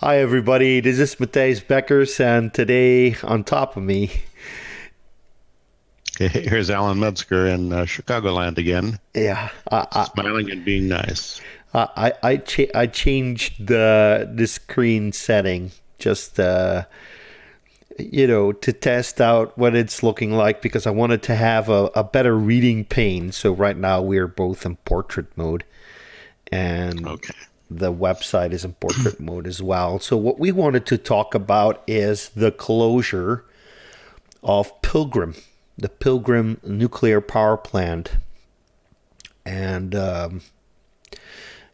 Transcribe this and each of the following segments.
Hi, everybody. This is Matthijs Beckers, and today on top of me, Here's Alan Metzger in Chicagoland again, yeah, smiling and being nice. I changed the screen setting just to test out what it's looking like because I wanted to have a better reading pane. So right now we're both in portrait mode, and Okay. the website is in portrait mode as well. So what we wanted to talk about is the closure of Pilgrim, the Pilgrim nuclear power plant. And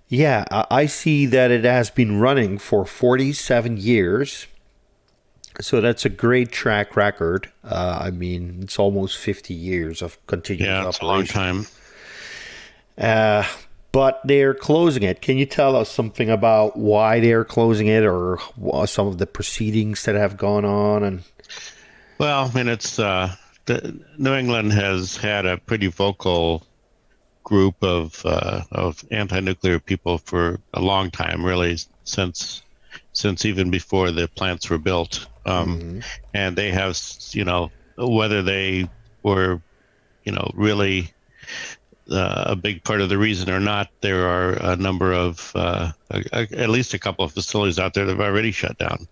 yeah, I see that it has been running for 47 years. So that's a great track record. I mean, it's almost 50 years of continuous Yeah, it's a long operation. time. Uh, but they're closing it. Can you tell us something about why they're closing it, or some of the proceedings that have gone on? And Well, I mean, New England has had a pretty vocal group of anti-nuclear people for a long time, really, since even before the plants were built. Mhm. And they have, whether they were, really a big part of the reason or not, there are a number of, at least a couple of facilities out there that have already shut down.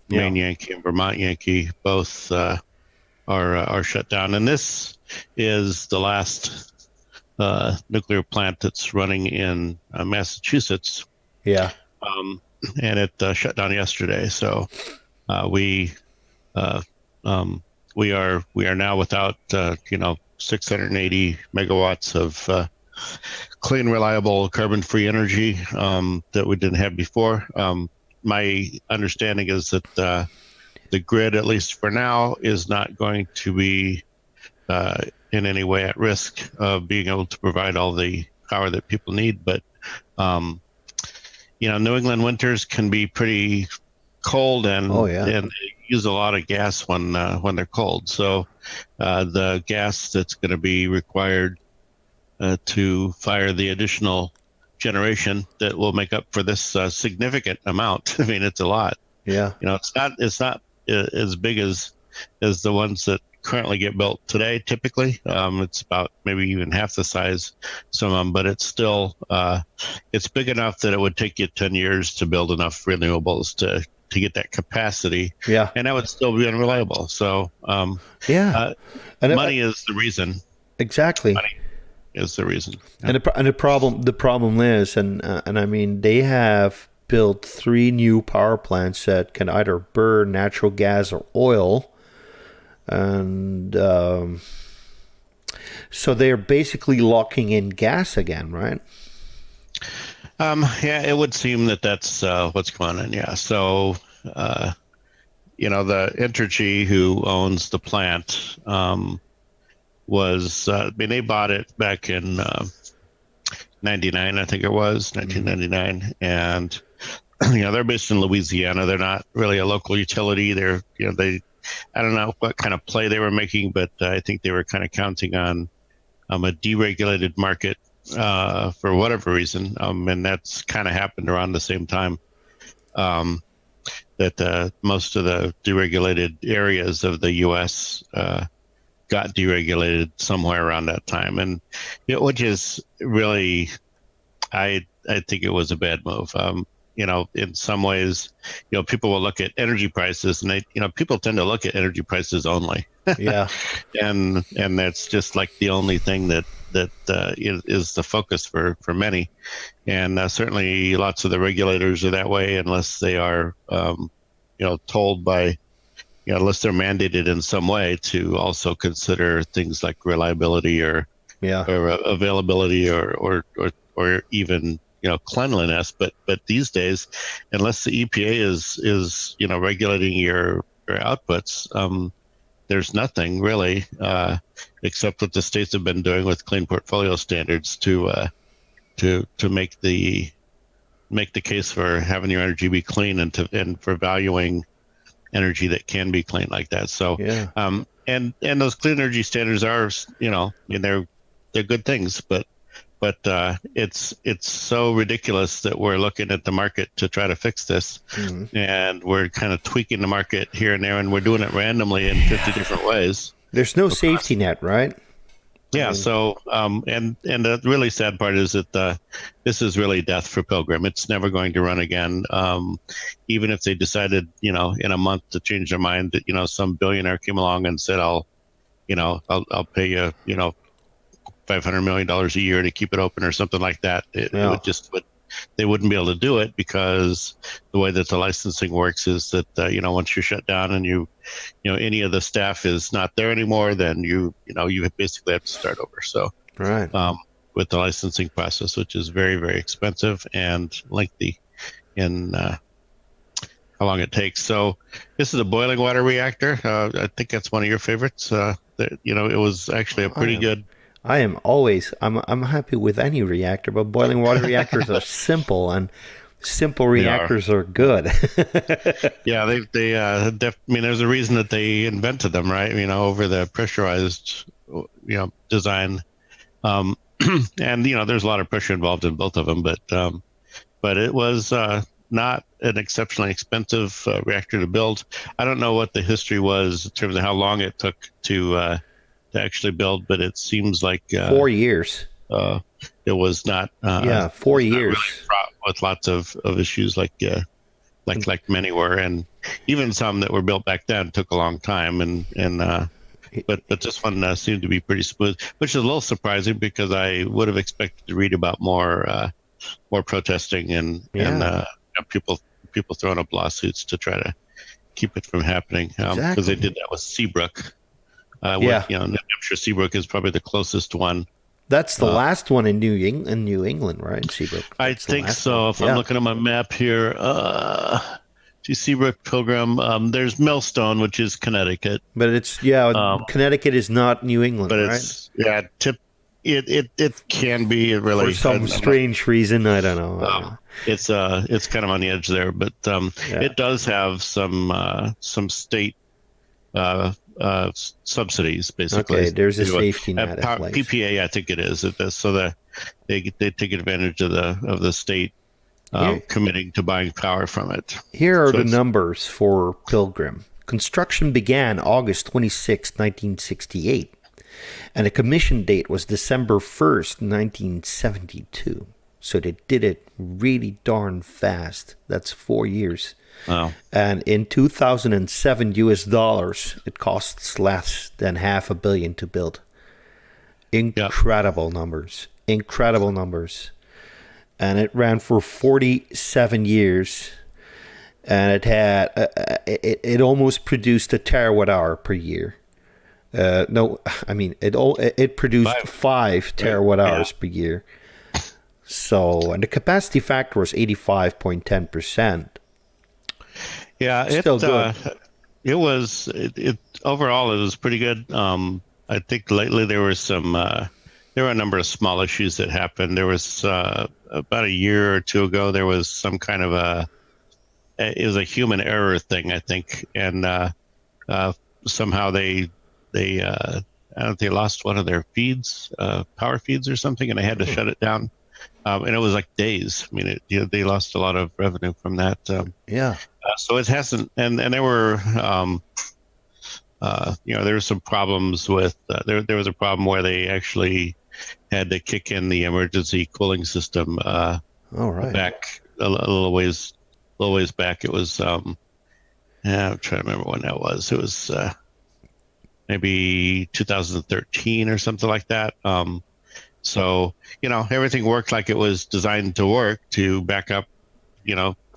Yeah. Maine Yankee and Vermont Yankee both are shut down, and this is the last nuclear plant that's running in Massachusetts, Yeah. um, and it shut down yesterday. So we uh, um, we are now without 680 megawatts of clean, reliable, carbon-free energy that we didn't have before. My understanding is that the grid, at least for now, is not going to be uh, in any way at risk of being able to provide all the power that people need. But um, New England winters can be pretty cold, Oh and yeah. and they use a lot of gas when they're cold. So the gas that's going to be required to fire the additional generation that will make up for this significant amount. I mean, it's a lot. Yeah. It's not as big as the ones that currently get built today. Typically, it's about maybe even half the size, some of them, but it's still it's big enough that it would take you 10 years to build enough renewables to get that capacity, Yeah. and that would still be unreliable. So Yeah. uh, And money is the reason. exactly. Money is the reason. Yeah. And the problem is, and I mean, they have built three new power plants that can either burn natural gas or oil, and so they're basically locking in gas again, right? Yeah, it would seem that that's what's going on. Yeah. So, the Entergy who owns the plant I mean, they bought it back in 99, I think it was Mm-hmm. 1999. And, they're based in Louisiana. They're not really a local utility. I don't know what kind of play they were making, but I think they were kind of counting on a deregulated market for whatever reason. And that's kind of happened around the same time um, that most of the deregulated areas of the U.S. Got deregulated somewhere around that time, and which is really, I think it was a bad move. In some ways, people will look at energy prices, and people tend to look at energy prices only, Yeah. and that's just like the only thing that is the focus for many, and certainly lots of the regulators are that way unless they are told by unless they're mandated in some way to also consider things like reliability Yeah. or availability or even cleanliness. But these days, unless the EPA is regulating your outputs, there's nothing really except what the states have been doing with clean portfolio standards to make the case for having your energy be clean and for valuing energy that can be clean like that. So, Yeah. and those clean energy standards are, and they're good things, but but it's so ridiculous that we're looking at the market to try to fix this, and we're kind of tweaking the market here and there, and we're doing it randomly in 50 different ways. There's no safety net, right? Yeah. So, and the really sad part is that this is really death for Pilgrim. It's never going to run again. Even if they decided, in a month to change their mind, that some billionaire came along and said, I'll pay you, $500 million a year to keep it open or something like that. They wouldn't be able to do it, because the way that the licensing works is that once you're shut down and any of the staff is not there anymore, then you basically have to start over. So right. With the licensing process, which is very, very expensive and lengthy in how long it takes. So this is a boiling water reactor. I think that's one of your favorites. It was actually a pretty good. I'm happy with any reactor, but boiling water reactors are simple, and simple reactors are good. Yeah, there's a reason that they invented them, right? Over the pressurized, design. And there's a lot of pressure involved in both of them, but it was not an exceptionally expensive reactor to build. I don't know what the history was in terms of how long it took to actually build, but it seems like 4 years. It was not 4 years, really fraught with lots of issues like many were, and even some that were built back then took a long time, but this one seemed to be pretty smooth, which is a little surprising, because I would have expected to read about more protesting and people throwing up lawsuits to try to keep it from happening, because they did that with Seabrook. New Hampshire Seabrook is probably the closest one. That's the last one in New England, right? Seabrook. I think so. If I'm looking at my map here, Seabrook, Pilgrim. There's Millstone, which is Connecticut. But it's Connecticut is not New England, but right? It can be. It really, for some strange reason, I don't know. It's kind of on the edge there, but it does have some state subsidies, basically. Okay, there's a safety net. PPA, I think it is. So they take advantage of the state committing to buying power from it. Here are the numbers for Pilgrim. Construction began August 26, 1968, and the commission date was December 1st, 1972. So they did it really darn fast. That's 4 years. Wow. And in 2007 US dollars, it costs less than $500 million to build. Incredible numbers. Incredible numbers. And it ran for 47 years. And it had it almost produced a terawatt hour per year. It produced 5 terawatt hours per year. So, and the capacity factor was 85.10%. Yeah, still good. It overall it was pretty good. I think lately there were a number of small issues that happened. There was about a year or two ago, there was some kind of it was a human error thing, I think, and somehow they I don't know, they lost one of their feeds, power feeds or something, and they had to shut it down. And it was like days. I mean, they lost a lot of revenue from that. So it hasn't, and there were, there were some problems with. There was a problem where they actually had to kick in the emergency cooling system. Back a little ways back. It was. I'm trying to remember when that was. It was maybe 2013 or something like that. So, everything worked like it was designed to work, to back up,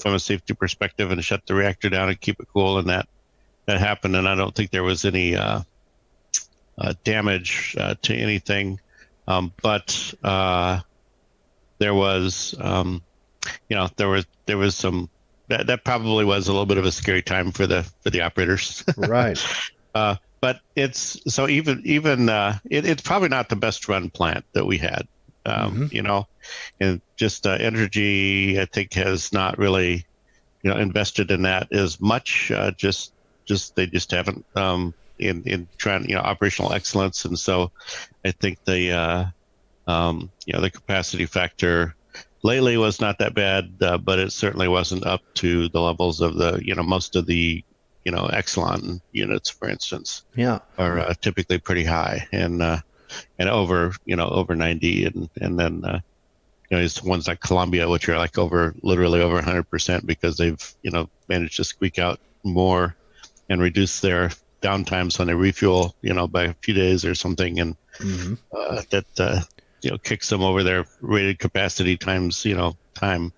from a safety perspective and shut the reactor down and keep it cool. And that happened. And I don't think there was any damage to anything. But there was, there was some, that probably was a little bit of a scary time for the operators. Right. But it's so even it's probably not the best run plant that we had, and just Entergy, I think, has not really, invested in that as much. They just haven't in trying, operational excellence, and so I think they The capacity factor lately was not that bad, but it certainly wasn't up to the levels of most of the, Exelon units, for instance, Yeah. are typically pretty high and over 90, and then it's ones like Columbia, which are like literally over 100% because they've managed to squeak out more and reduce their downtimes when they refuel, by a few days or something, and that kicks them over their rated capacity times time.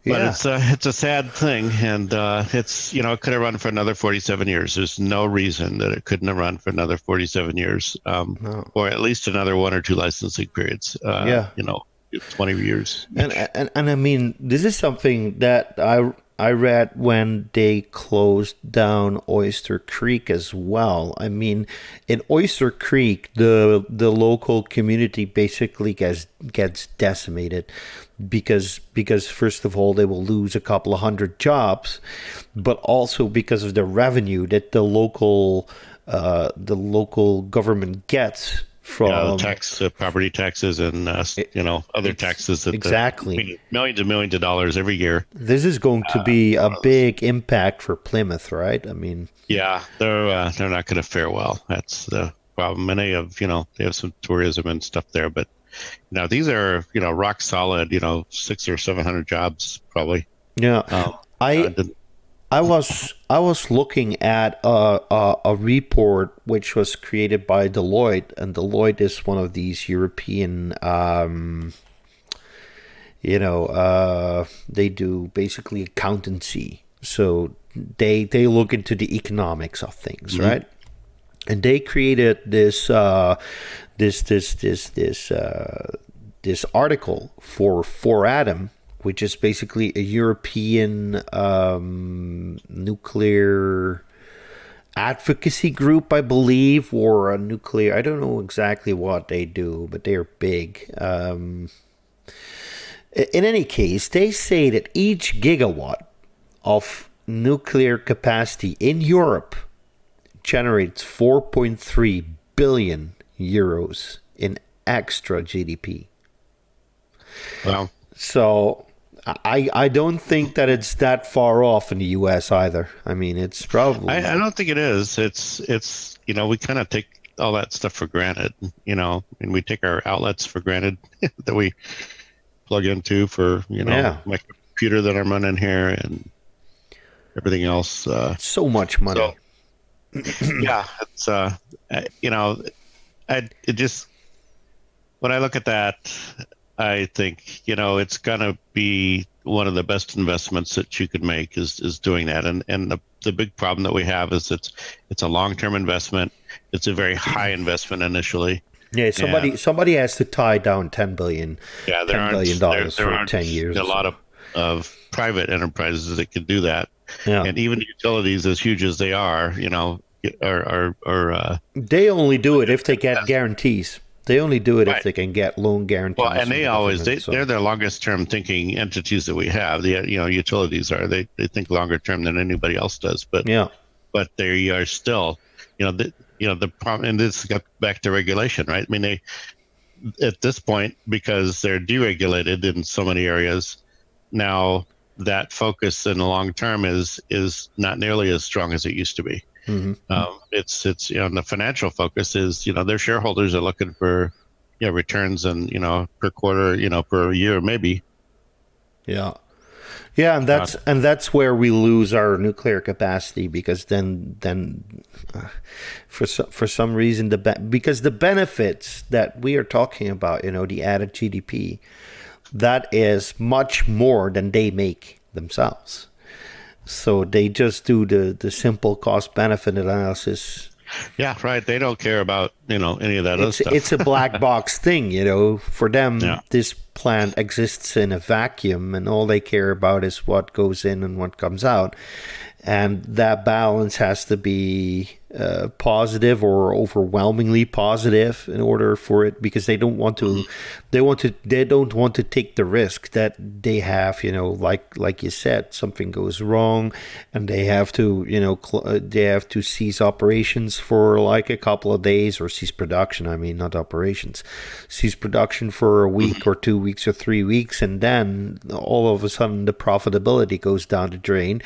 Yeah. But it's a sad thing, and it could have run for another 47 years. There's no reason that it couldn't have run for another 47 years, No. or at least another 1 or 2 licensing periods. Yeah. 20 years. And I mean, this is something that I read when they closed down Oyster Creek as well. I mean, in Oyster Creek, the local community basically gets decimated because first of all, they will lose a couple of hundred jobs, but also because of the revenue that the local government gets from property taxes, and other taxes that exactly millions and millions of dollars every year. This is going to be a big impact for Plymouth, right? I mean, yeah, they're not going to fare well. That's the problem. And they have some tourism and stuff there, but these are rock solid 600 or 700 jobs probably. Yeah, I was looking at a report which was created by Deloitte, and Deloitte is one of these European, they do basically accountancy. So they look into the economics of things, right? And they created this article for Atom, which is basically a European nuclear advocacy group, I believe, or a nuclear. I don't know exactly what they do, but they're big. In any case, they say that each gigawatt of nuclear capacity in Europe generates 4.3 billion euros in extra GDP. Wow. So I don't think that it's that far off in the U.S. either. I mean, it's probably. I don't think it is. It's we kind of take all that stuff for granted, and we take our outlets for granted that we plug into for my computer that I'm running here and everything else. So much money. So, yeah, it's it just when I look at that, I think it's gonna be one of the best investments that you could make is doing that. And the big problem that we have is it's a long-term investment. It's a very high investment initially. Yeah, somebody has to tie down $10 billion. Yeah, $10 billion for 10 years. A lot of private enterprises that can do that. Yeah. And even utilities, as huge as they are, they only do it if they get guarantees. They only do it if they can get loan guarantees. Well, and they're the longest term thinking entities that we have. The utilities are they think longer term than anybody else does. But they are still the problem. And this got back to regulation, right? I mean, they at this point, because they're deregulated in so many areas now, that focus in the long term is not nearly as strong as it used to be. It's the financial focus is their shareholders are looking for returns and per quarter, per year maybe. Yeah, and that's where we lose our nuclear capacity, because then for some reason because the benefits that we are talking about, the added GDP, that is much more than they make themselves. So they just do the simple cost-benefit analysis. Yeah, right. They don't care about any of that other stuff. It's a black box thing, For them, this plant exists in a vacuum, and all they care about is what goes in and what comes out. and that balance has to be positive or overwhelmingly positive in order for it, because they don't want to they don't want to take the risk that they have, like you said, something goes wrong and they have to, they have to cease operations for like a couple of days, or cease production, I mean, not operations, cease production for a week or 2 weeks or 3 weeks, and then all of a sudden the profitability goes down the drain.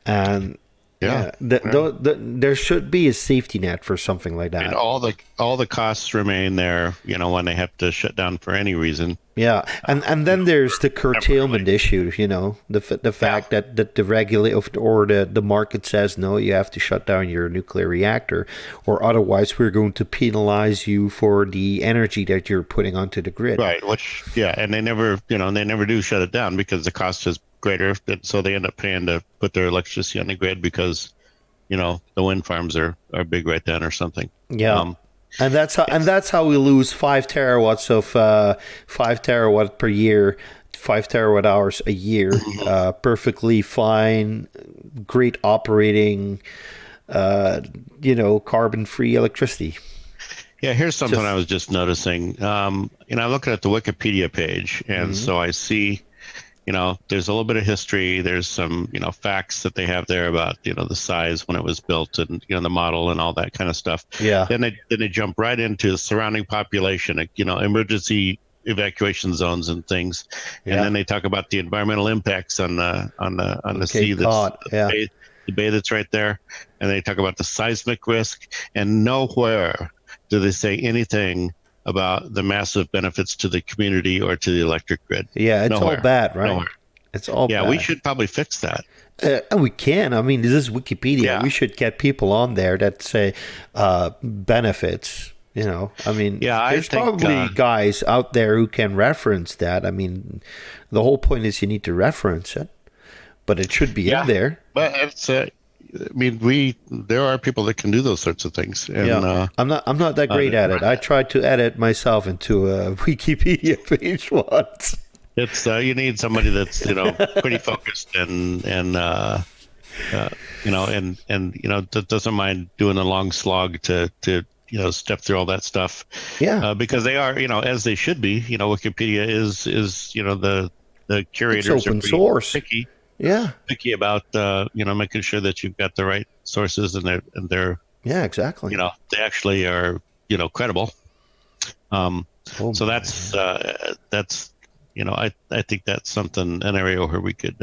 And there should be a safety net for something like that. And all the costs remain there, when they have to shut down for any reason. Yeah, and then there's the curtailment issue. The fact that the regulator or the market says no, you have to shut down your nuclear reactor, or otherwise we're going to penalize you for the energy that you're putting onto the grid. Right. And they never, they never do shut it down because the cost is greater, so they end up paying to put their electricity on the grid because the wind farms are big right then or something. Yeah. And that's how we lose 5 terawatts of 5 terawatt per year, 5 terawatt hours a year. Perfectly fine, great operating, carbon free electricity. Yeah, here's something I was just noticing. I'm looking at the Wikipedia page, and so I see, there's a little bit of history. There's some, facts that they have there about, the size when it was built and, the model and all that kind of stuff. Yeah. Then they jump right into the surrounding population, emergency evacuation zones and things. Yeah. And then they talk about the environmental impacts on the sea, the bay that's right there. And they talk about the seismic risk, and nowhere do they say anything about the massive benefits to the community or to the electric grid. Yeah, it's all bad, right? Nowhere. It's all bad. Yeah, we should probably fix that. And we can. I mean, this is Wikipedia. Yeah. We should get people on there that say benefits. I mean, there's probably guys out there who can reference that. I mean, the whole point is you need to reference it, but it should be in there. But it's there are people that can do those sorts of things. And, I'm not that great at it. I tried to edit myself into a Wikipedia page once. It's you need somebody that's pretty focused and that doesn't mind doing a long slog to step through all that stuff. Yeah, because they are as they should be. Wikipedia is the curators it's open source. Picky. Yeah, picky about making sure that you've got the right sources and they're exactly. They actually are credible. So that's I think that's an area where we could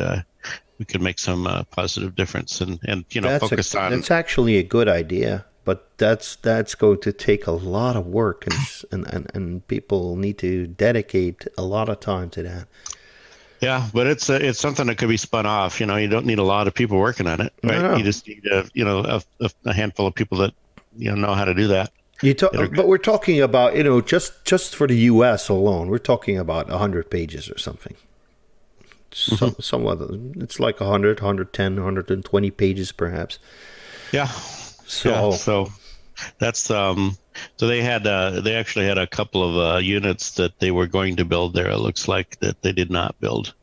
make some positive difference and focus on. That's actually a good idea, but that's going to take a lot of work and people need to dedicate a lot of time to that. Yeah, but it's something that could be spun off. You don't need a lot of people working on it, right? No. You just need a handful of people that know how to do that. But we're talking about just for the U.S. alone, we're talking about 100 pages or something. Somewhat, it's like 100, 110, 120 pages perhaps. Yeah. So that's so they actually had a couple of units that they were going to build there. It looks like that they did not build.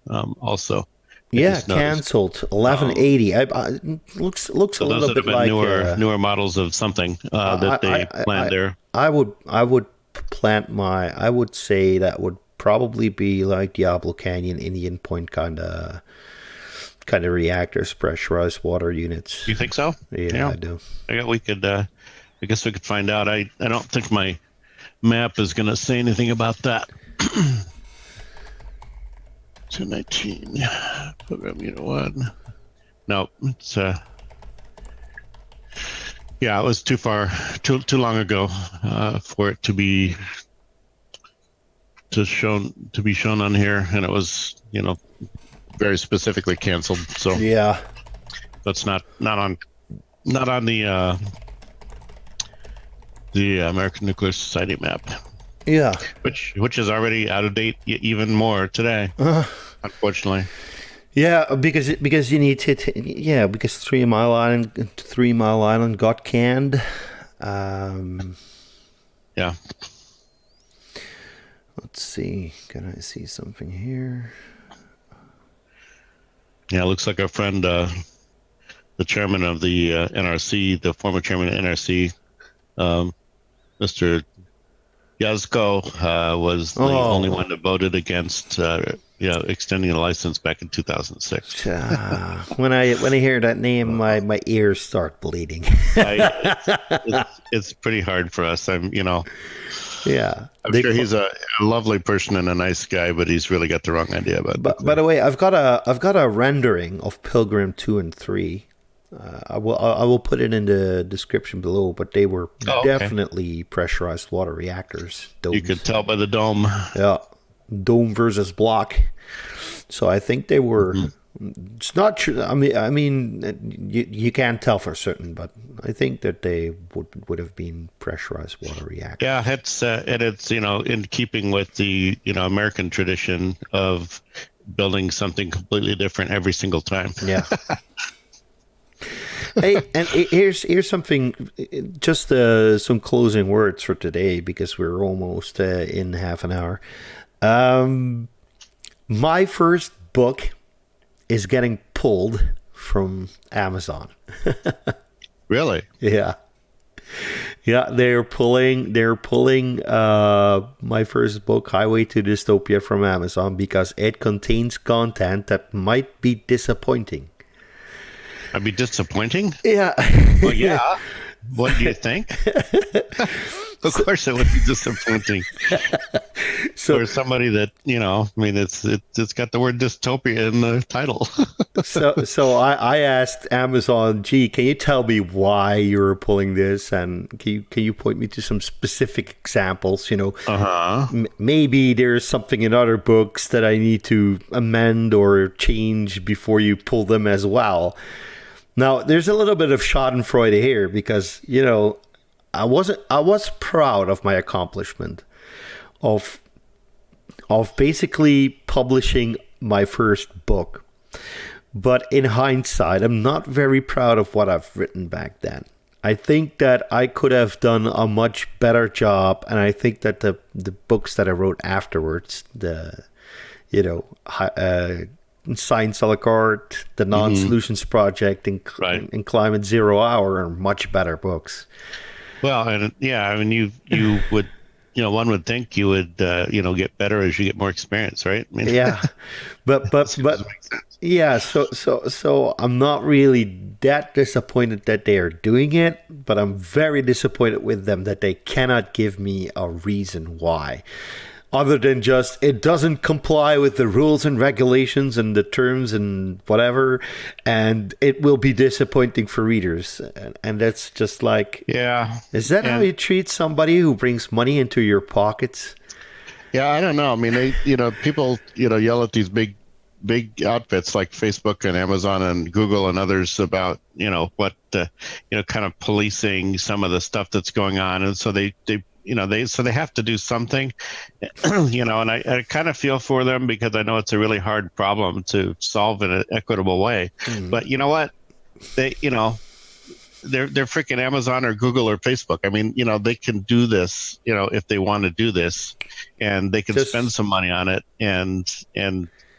Also, canceled 1180. Looks a little bit like newer models of something that they planned there. I would say that would probably be like Diablo Canyon, Indian Point kind of reactors, pressurized water units. You think so? Yeah, I do. I guess we could find out. I don't think my map is going to say anything about that. 219 program unit 1. No, it's it was too long ago for it to be shown on here, and it was very specifically canceled. So that's not on the American Nuclear Society map. Yeah, which is already out of date even more today, unfortunately. Yeah, because you need to. Because 3 Mile Island got canned. Yeah. Let's see. Can I see something here? Yeah, it looks like our friend, the the chairman of the NRC, the former chairman of NRC, Mr. Yazko, was the only one that voted against extending the license back in 2006. When I hear that name, my ears start bleeding. It's pretty hard for us. Yeah, I'm sure he's a lovely person and a nice guy, but he's really got the wrong idea about it. By the way, I've got a rendering of Pilgrim 2 and 3. I will put it in the description below, but they were definitely pressurized water reactors. Domes. You could tell by the dome. Yeah, dome versus block. So I think they were. Mm-hmm. It's not true. I mean, you can't tell for certain, but I think that they would have been pressurized water reactors. Yeah, it's in keeping with the American tradition of building something completely different every single time. Yeah. Hey, and here's something. Just some closing words for today because we're almost in half an hour. My first book is getting pulled from Amazon. Really? Yeah. They're pulling my first book, Highway to Dystopia, from Amazon because it contains content that might be disappointing. I'd be disappointing? Yeah. Well, yeah. What do you think? Of course it would be disappointing. So for somebody that, it's got the word dystopia in the title. So I asked Amazon, can you tell me why you're pulling this? And can you point me to some specific examples? Maybe there's something in other books that I need to amend or change before you pull them as well. Now, there's a little bit of schadenfreude here because, I was proud of my accomplishment of basically publishing my first book. But in hindsight, I'm not very proud of what I've written back then. I think that I could have done a much better job, and I think that the books that I wrote afterwards, Science a la carte, the Non-Solutions Project, and Climate Zero Hour are much better books. Well, and you would, one would think you would, get better as you get more experience, right? I mean, yeah, but yeah. So I'm not really that disappointed that they are doing it, but I'm very disappointed with them that they cannot give me a reason why. Other than just, it doesn't comply with the rules and regulations and the terms and whatever, and it will be disappointing for readers. And that's just like, yeah. Is that how you treat somebody who brings money into your pockets? Yeah, I don't know. I mean, people, yell at these big outfits like Facebook and Amazon and Google and others about, what, kind of policing some of the stuff that's going on. And so they have to do something, and I kind of feel for them because I know it's a really hard problem to solve in an equitable way. But you know what? They're freaking Amazon or Google or Facebook. I mean, they can do this, if they want to do this, and they can spend some money on it and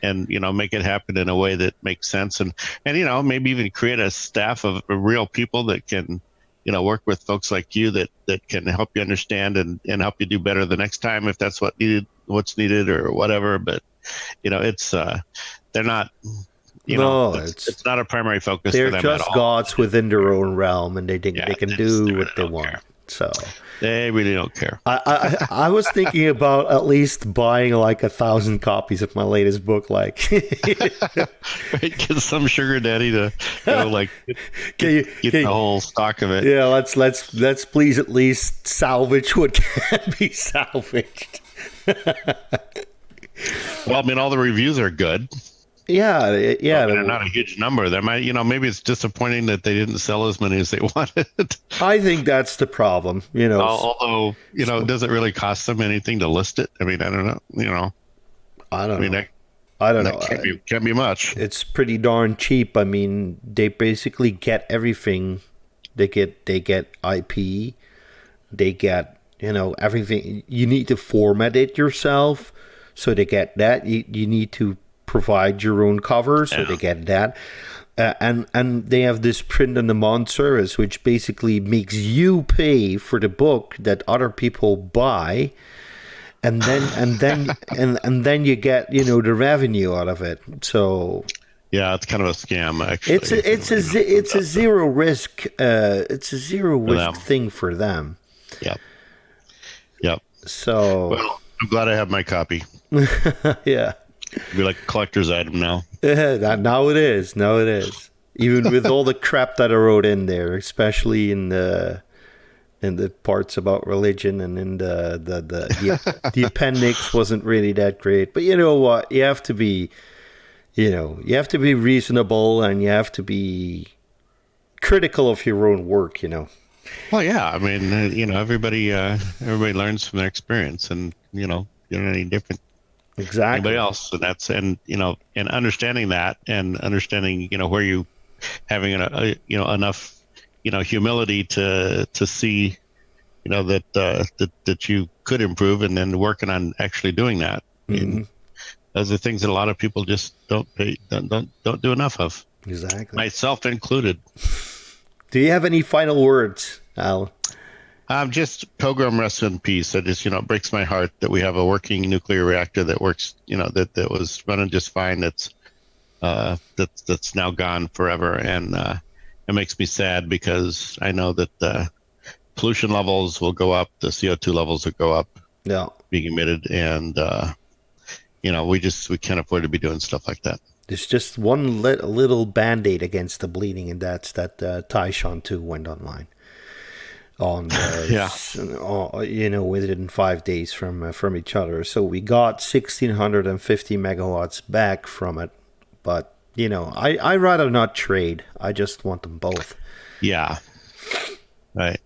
make it happen in a way that makes sense. And maybe even create a staff of real people that can, work with folks like you that can help you understand and help you do better the next time if that's what's needed or whatever. But, it's, they're not, it's not a primary focus for them at all. They're just gods within their own realm and they think they can do what they want. So they really don't care. I was thinking about at least buying like 1,000 copies of my latest book. Like, get some sugar daddy to get the whole stock of it. Yeah, let's please at least salvage what can be salvaged. Well, I mean, all the reviews are good. Yeah. They're not a huge number. There might, maybe it's disappointing that they didn't sell as many as they wanted. I think that's the problem, Although, it doesn't really cost them anything to list it. I mean, I don't know. I don't know. I don't know. Can't be much. It's pretty darn cheap. I mean, they basically get everything. They get IP. They get, everything. You need to format it yourself. So they get that. You need to provide your own cover, so they get that. and they have this print on demand service, which basically makes you pay for the book that other people buy, and then you get the revenue out of it. So yeah, it's kind of a scam actually. It's a zero risk thing for them. Yep. Yep. So well, I'm glad I have my copy. Yeah. It'd be like a collector's item now. Now it is. Even with all the crap that I wrote in there, especially in the parts about religion, and in the appendix wasn't really that great. But you know what? You have to be reasonable, and you have to be critical of your own work. Well, yeah. I mean, everybody learns from their experience, and you're not any different. Exactly. Anybody else, and understanding that, and understanding where you having enough humility to see that you could improve, and then working on actually doing that. Mm-hmm. Those are things that a lot of people just don't do enough of. Exactly. Myself included. Do you have any final words, Al? Just Pilgrim, rest in peace. It just, it breaks my heart that we have a working nuclear reactor that works, that was running just fine. That's now gone forever. And it makes me sad, because I know that the pollution levels will go up, the CO2 levels will go up, being emitted. And, we can't afford to be doing stuff like that. There's just one little Band-Aid against the bleeding, and that's that Taishan 2 went online. Within 5 days from each other. So we got 1,650 megawatts back from it. But, I rather not trade. I just want them both. Yeah. Right.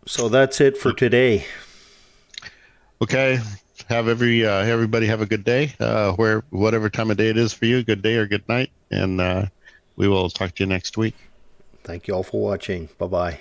So that's it for today. Okay. Have everybody have a good day. Whatever time of day it is for you, good day or good night. And we will talk to you next week. Thank you all for watching. Bye-bye.